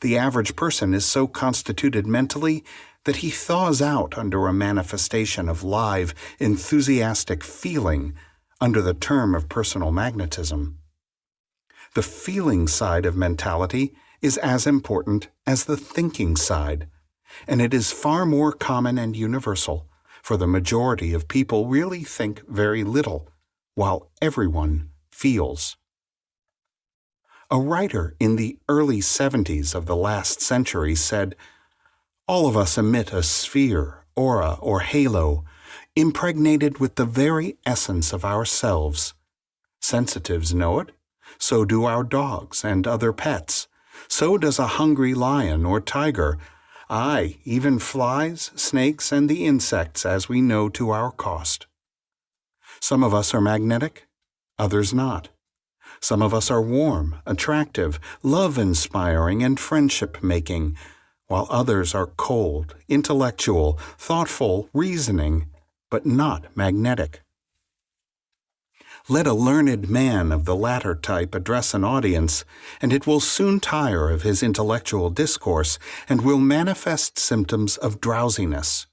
The average person is so constituted mentally that he thaws out under a manifestation of live, enthusiastic feeling under the term of personal magnetism. The feeling side of mentality is as important as the thinking side, and it is far more common and universal, for the majority of people really think very little, while everyone feels. A writer in the early 70s of the last century said, "All of us emit a sphere, aura, or halo, impregnated with the very essence of ourselves. Sensitives know it, so do our dogs and other pets, so does a hungry lion or tiger, aye, even flies, snakes, and the insects as we know to our cost. Some of us are magnetic, others not. Some of us are warm, attractive, love-inspiring, and friendship-making, while others are cold, intellectual, thoughtful, reasoning, but not magnetic. Let a learned man of the latter type address an audience, and it will soon tire of his intellectual discourse and will manifest symptoms of drowsiness.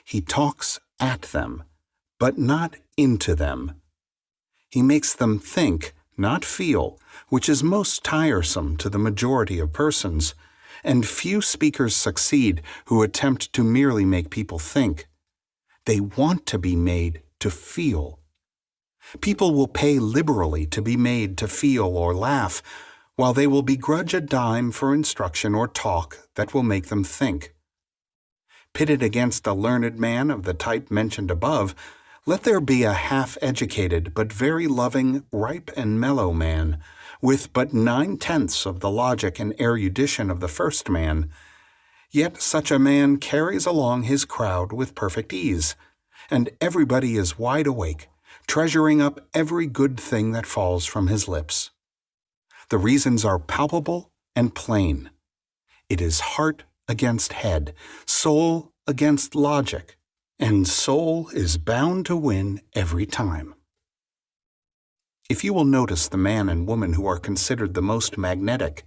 He talks at them, but not into them. He makes them think, not feel, which is most tiresome to the majority of persons, and few speakers succeed who attempt to merely make people think. They want to be made to feel. People will pay liberally to be made to feel or laugh, while they will begrudge a dime for instruction or talk that will make them think. Pitted against a learned man of the type mentioned above, let there be a half-educated but very loving, ripe and mellow man, with but 9/10 of the logic and erudition of the first man. Yet such a man carries along his crowd with perfect ease, and everybody is wide awake, treasuring up every good thing that falls from his lips. The reasons are palpable and plain. It is heart against head, soul against logic, and soul is bound to win every time. If you will notice the man and woman who are considered the most magnetic,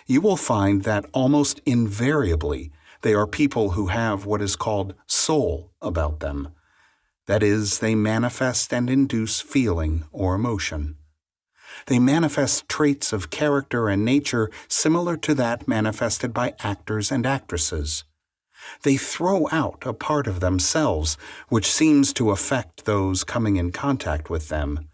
you will find that almost invariably they are people who have what is called soul about them. That is, they manifest and induce feeling or emotion. They manifest traits of character and nature similar to that manifested by actors and actresses. They throw out a part of themselves which seems to affect those coming in contact with them.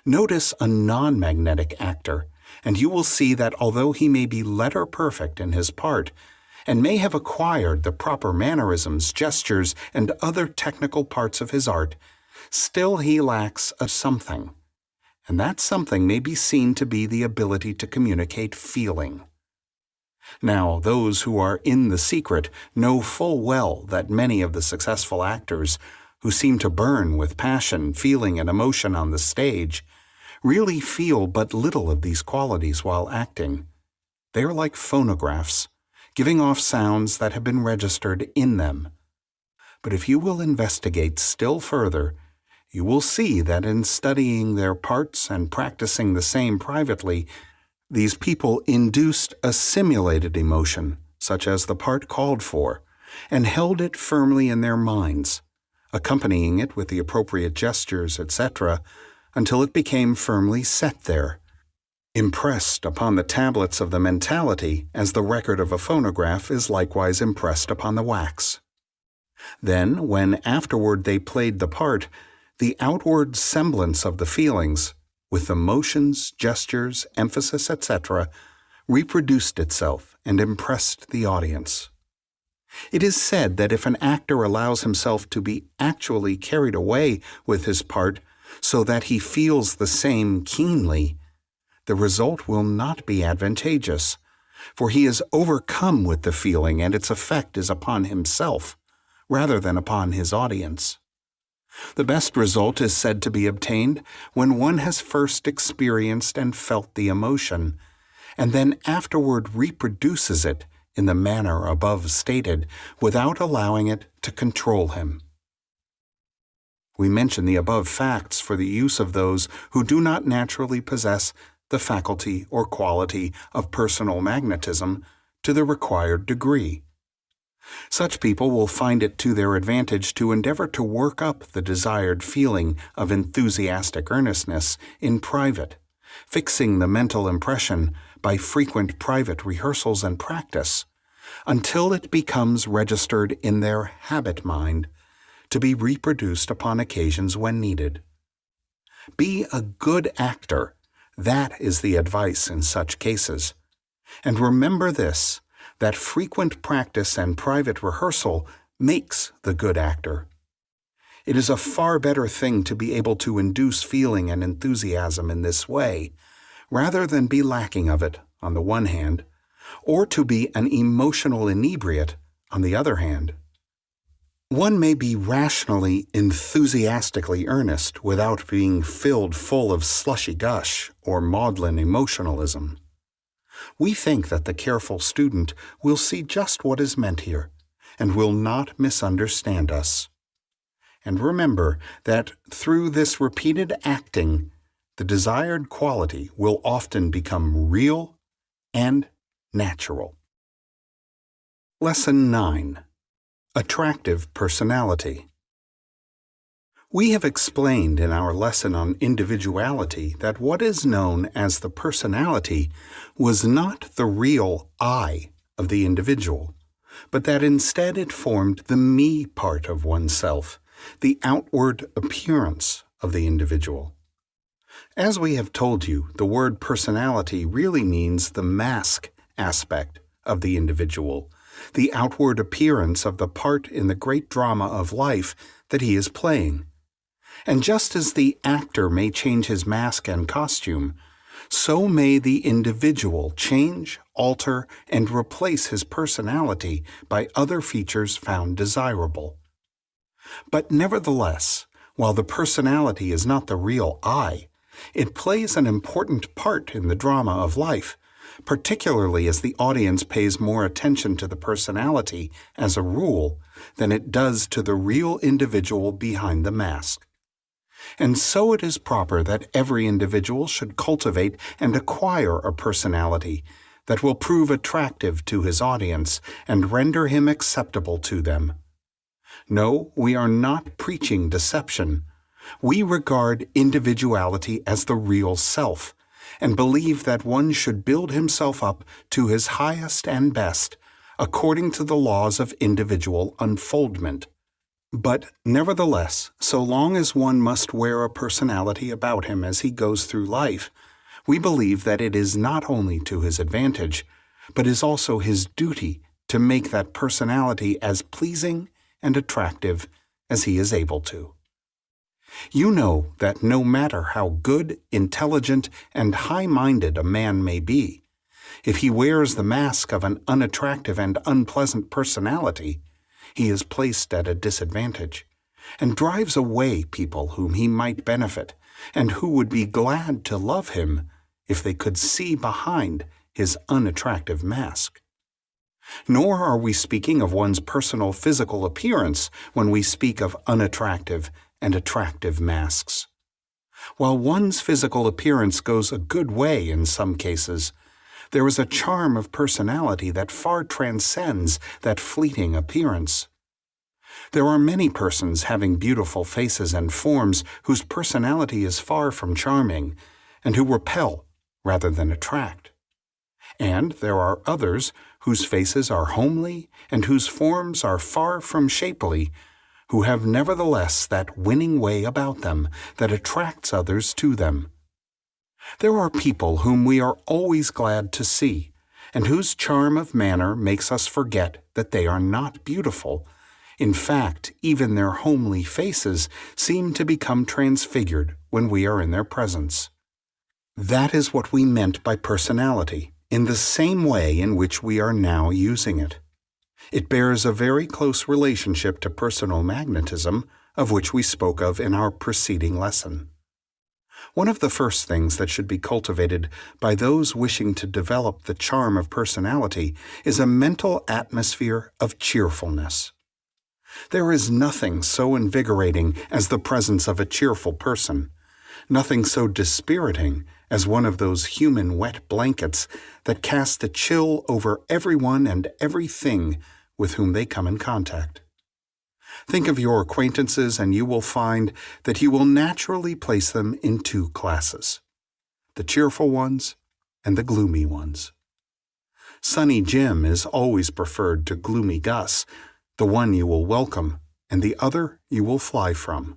Notice a non-magnetic actor, and you will see that although he may be letter perfect in his part, and may have acquired the proper mannerisms, gestures, and other technical parts of his art, still he lacks a something, and that something may be seen to be the ability to communicate feeling. Now, those who are in the secret know full well that many of the successful actors, who seem to burn with passion, feeling, and emotion on the stage, really feel but little of these qualities while acting. They are like phonographs, giving off sounds that have been registered in them. But if you will investigate still further, you will see that in studying their parts and practicing the same privately, these people induced a simulated emotion, such as the part called for, and held it firmly in their minds, accompanying it with the appropriate gestures, etc., until it became firmly set there, impressed upon the tablets of the mentality as the record of a phonograph is likewise impressed upon the wax. Then, when afterward they played the part, the outward semblance of the feelings, with the motions, gestures, emphasis, etc., reproduced itself and impressed the audience. It is said that if an actor allows himself to be actually carried away with his part so that he feels the same keenly, the result will not be advantageous, for he is overcome with the feeling and its effect is upon himself, rather than upon his audience. The best result is said to be obtained when one has first experienced and felt the emotion, and then afterward reproduces it in the manner above stated without allowing it to control him. We mention the above facts for the use of those who do not naturally possess the faculty or quality of personal magnetism to the required degree. Such people will find it to their advantage to endeavor to work up the desired feeling of enthusiastic earnestness in private, fixing the mental impression by frequent private rehearsals and practice, until it becomes registered in their habit mind to be reproduced upon occasions when needed. Be a good actor. That is the advice in such cases. And remember this, that frequent practice and private rehearsal makes the good actor. It is a far better thing to be able to induce feeling and enthusiasm in this way, rather than be lacking of it, on the one hand, or to be an emotional inebriate, on the other hand. One may be rationally, enthusiastically earnest without being filled full of slushy gush or maudlin emotionalism. We think that the careful student will see just what is meant here, and will not misunderstand us. And remember that through this repeated acting, the desired quality will often become real and natural. Lesson 9. Attractive personality. We have explained in our lesson on individuality that what is known as the personality was not the real I of the individual, but that instead it formed the me part of oneself, the outward appearance of the individual. As we have told you, the word personality really means the mask aspect of the individual, the outward appearance of the part in the great drama of life that he is playing. And just as the actor may change his mask and costume, so may the individual change, alter, and replace his personality by other features found desirable. But nevertheless, while the personality is not the real I, it plays an important part in the drama of life, particularly as the audience pays more attention to the personality, as a rule, than it does to the real individual behind the mask. And so it is proper that every individual should cultivate and acquire a personality that will prove attractive to his audience and render him acceptable to them. No, we are not preaching deception. We regard individuality as the real self, and believe that one should build himself up to his highest and best, according to the laws of individual unfoldment. But nevertheless, so long as one must wear a personality about him as he goes through life, we believe that it is not only to his advantage, but is also his duty to make that personality as pleasing and attractive as he is able to. You know that no matter how good, intelligent, and high-minded a man may be, if he wears the mask of an unattractive and unpleasant personality, he is placed at a disadvantage, and drives away people whom he might benefit, and who would be glad to love him if they could see behind his unattractive mask. Nor are we speaking of one's personal physical appearance when we speak of unattractive and attractive masks. While one's physical appearance goes a good way in some cases, there is a charm of personality that far transcends that fleeting appearance. There are many persons having beautiful faces and forms whose personality is far from charming, and who repel rather than attract. And there are others whose faces are homely and whose forms are far from shapely, who have nevertheless that winning way about them that attracts others to them. There are people whom we are always glad to see, and whose charm of manner makes us forget that they are not beautiful. In fact, even their homely faces seem to become transfigured when we are in their presence. That is what we meant by personality, in the same way in which we are now using it. It bears a very close relationship to personal magnetism, of which we spoke of in our preceding lesson. One of the first things that should be cultivated by those wishing to develop the charm of personality is a mental atmosphere of cheerfulness. There is nothing so invigorating as the presence of a cheerful person, nothing so dispiriting as one of those human wet blankets that cast a chill over everyone and everything with whom they come in contact. Think of your acquaintances and you will find that you will naturally place them in two classes: the cheerful ones and the gloomy ones. Sunny Jim is always preferred to gloomy Gus, the one you will welcome and the other you will fly from.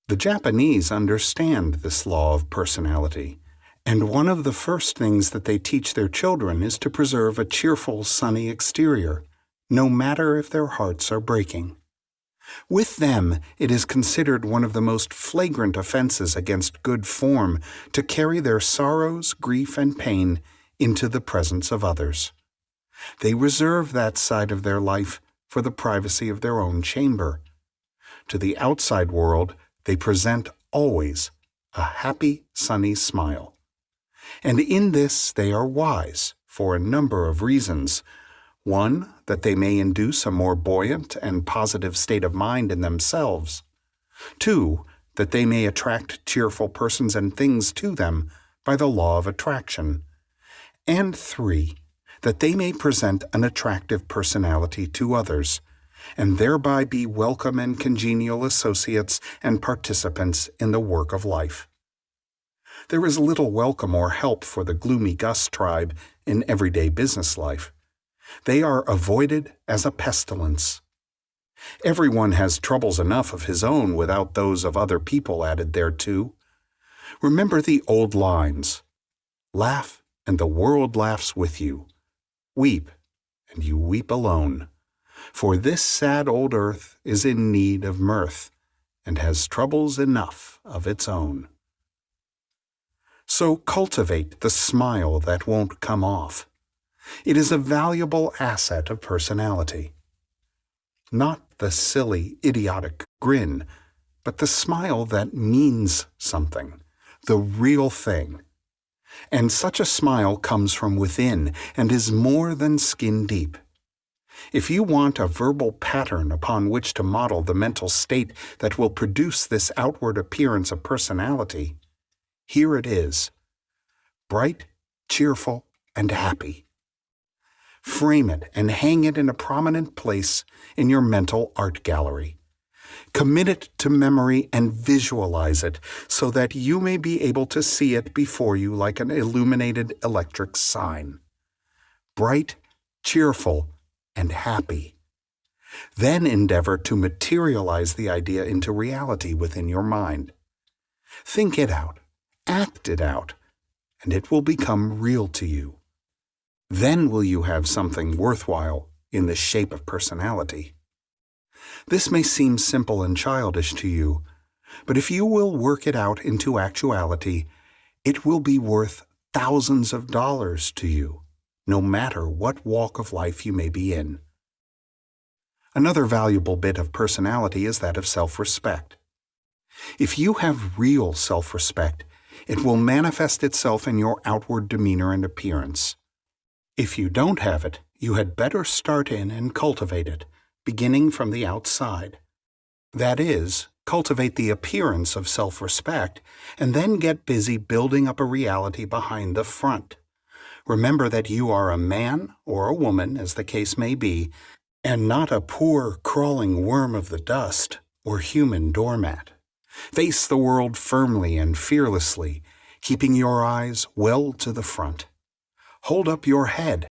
The Japanese understand this law of personality, and one of the first things that they teach their children is to preserve a cheerful, sunny exterior, no matter if their hearts are breaking. With them, it is considered one of the most flagrant offenses against good form to carry their sorrows, grief, and pain into the presence of others. They reserve that side of their life for the privacy of their own chamber. To the outside world, they present always a happy, sunny smile. And in this they are wise for a number of reasons. One, that they may induce a more buoyant and positive state of mind in themselves. Two, that they may attract cheerful persons and things to them by the law of attraction. And three, that they may present an attractive personality to others, and thereby be welcome and congenial associates and participants in the work of life. There is little welcome or help for the gloomy Gus tribe in everyday business life. They are avoided as a pestilence. Everyone has troubles enough of his own without those of other people added thereto. Remember the old lines: laugh, and the world laughs with you. Weep, and you weep alone. For this sad old earth is in need of mirth, and has troubles enough of its own. So cultivate the smile that won't come off. It is a valuable asset of personality. Not the silly, idiotic grin, but the smile that means something, the real thing. And such a smile comes from within and is more than skin deep. If you want a verbal pattern upon which to model the mental state that will produce this outward appearance of personality, here it is: bright, cheerful, and happy. Frame it and hang it in a prominent place in your mental art gallery. Commit it to memory and visualize it so that you may be able to see it before you like an illuminated electric sign. Bright, cheerful, and happy. Then endeavor to materialize the idea into reality within your mind. Think it out, act it out, and it will become real to you. Then will you have something worthwhile in the shape of personality. This may seem simple and childish to you, but if you will work it out into actuality, it will be worth thousands of dollars to you, no matter what walk of life you may be in. Another valuable bit of personality is that of self-respect. If you have real self-respect, it will manifest itself in your outward demeanor and appearance. If you don't have it, you had better start in and cultivate it, beginning from the outside. That is, cultivate the appearance of self-respect, and then get busy building up a reality behind the front. Remember that you are a man or a woman, as the case may be, and not a poor, crawling worm of the dust or human doormat. Face the world firmly and fearlessly, keeping your eyes well to the front. Hold up your head